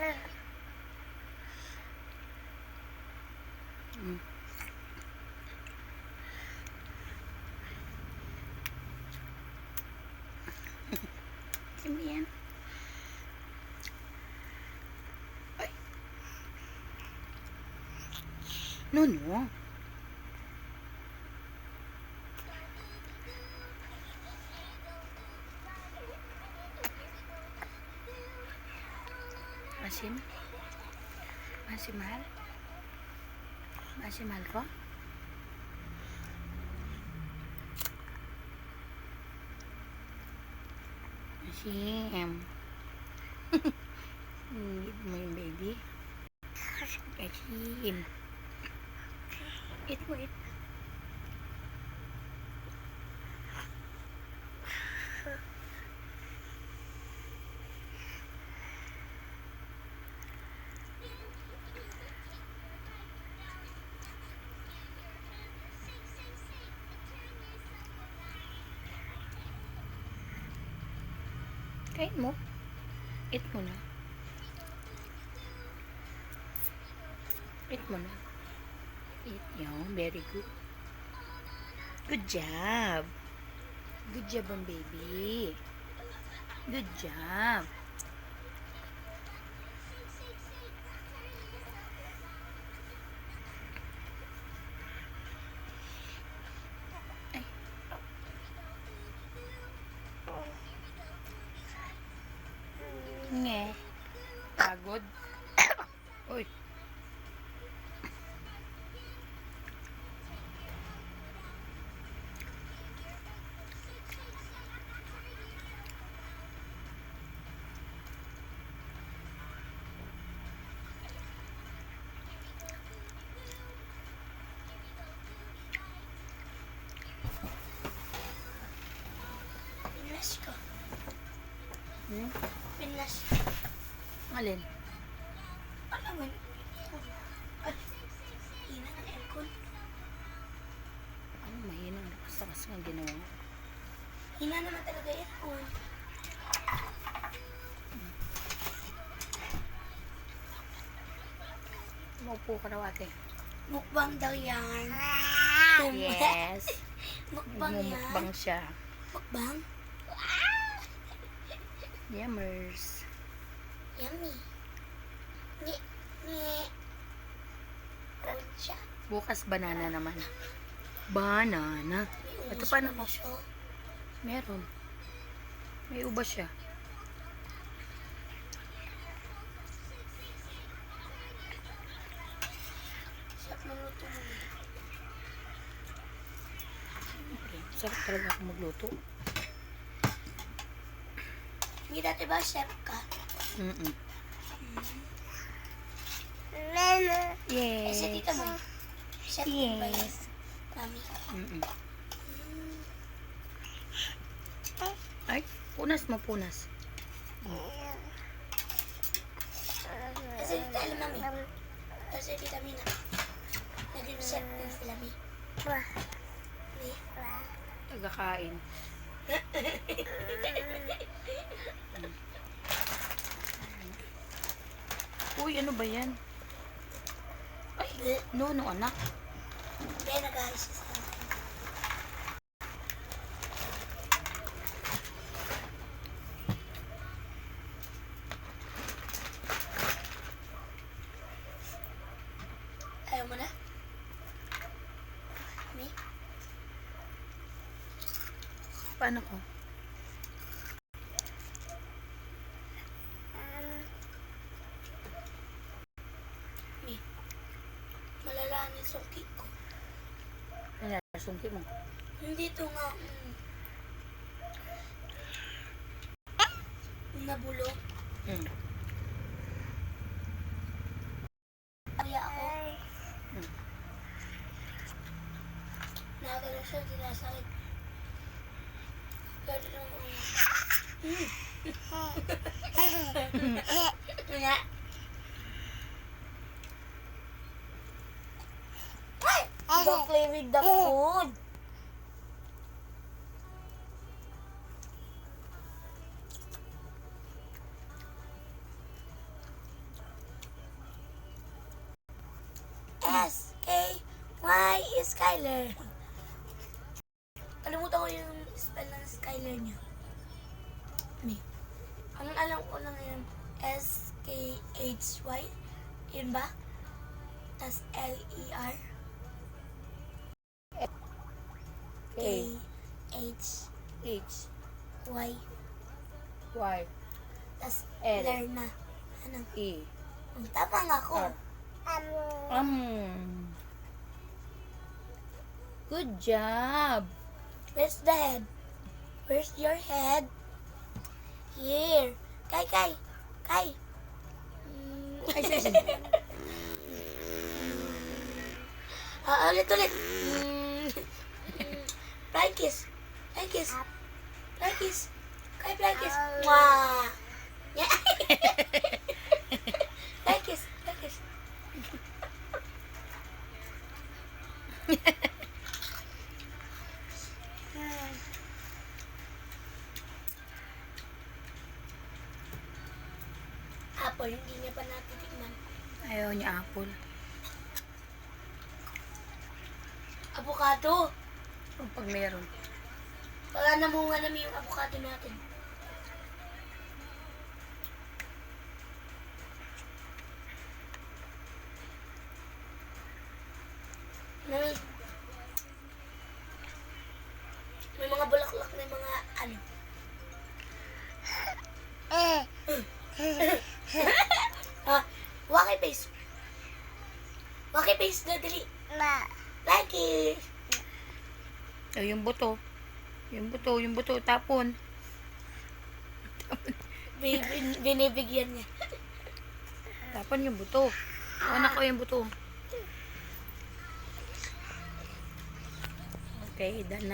Mm. Sino yan? Ay. No. Masim? Masimal? Masimal ko? Masim. Ingit mo yung baby. Masim. Eat mo, eat. Kain mo. Eat mo na. Eat mo na. Eat yun. Very good. Good job. Good job on baby. Good job. Ay. Nge. Pagod. Uy. Pinas ko. Hmm? Pinas. Alin? Alam mo, ay, hina ng aircon. Ano mahina? Lakas nga ginawa mo. Hina naman talaga aircon. Maupo ka raw ate. Mukbang daw yan. Yes. Mukbang yan. Mukbang siya. Mukbang? Yummers. Yummy. Ni. Concha. Bukas banana naman. Banana. Ito pa na. Meron. May ubas siya. Sarap maluto mo. Siyempre, sarap talaga ako magluto. Hindi dati ba chef ka? Eh, si Yes. tita mo. Chef din ba yun? Yes. Mami. Ay, punas mo, punas. Kasi tita alam mami. Kasi tita Mina. Nag-chef din sila mi. Tagakain. Uy, ano ba yan? Ay, no, anak. Hindi, nag-ayos siya sa akin. Ayaw mo na? Mi? Paano ko? Mi? Malala na yung sungki ko. Ano, sungki mo? Hindi ito nga. Nabulok. Kaya ako. Nakagalaw siya, sinasakit. Gano'n lang. Nga. Don't play with the food. Skyler. Kalimutan ko yung spell ng Skyler niya. Me. Ang alam ko lang yun, S-K-H-Y. Yun ba? Tas L-E-R. K-H-Y. Y. Tas L. Lerna. Ano? E. Tama nga ako. R. Good job. Where's the head? Where's your head? Here. Kai. Ay, sige. Ulit. Flying kiss. Kai, flying kiss. Mwah. Yeah. Flying kiss. Apple, hindi niya pa natitikman. Ayaw niya apple. Avocado. O pag meron. Para namunga namin yung avocado natin. May mga bulaklak na mga ano. Waki face na dali. Like it. O, yung buto. Yung buto. Tapon. Binibigyan niya. Tapon yung buto. Anak ko yung buto. Okay, done na.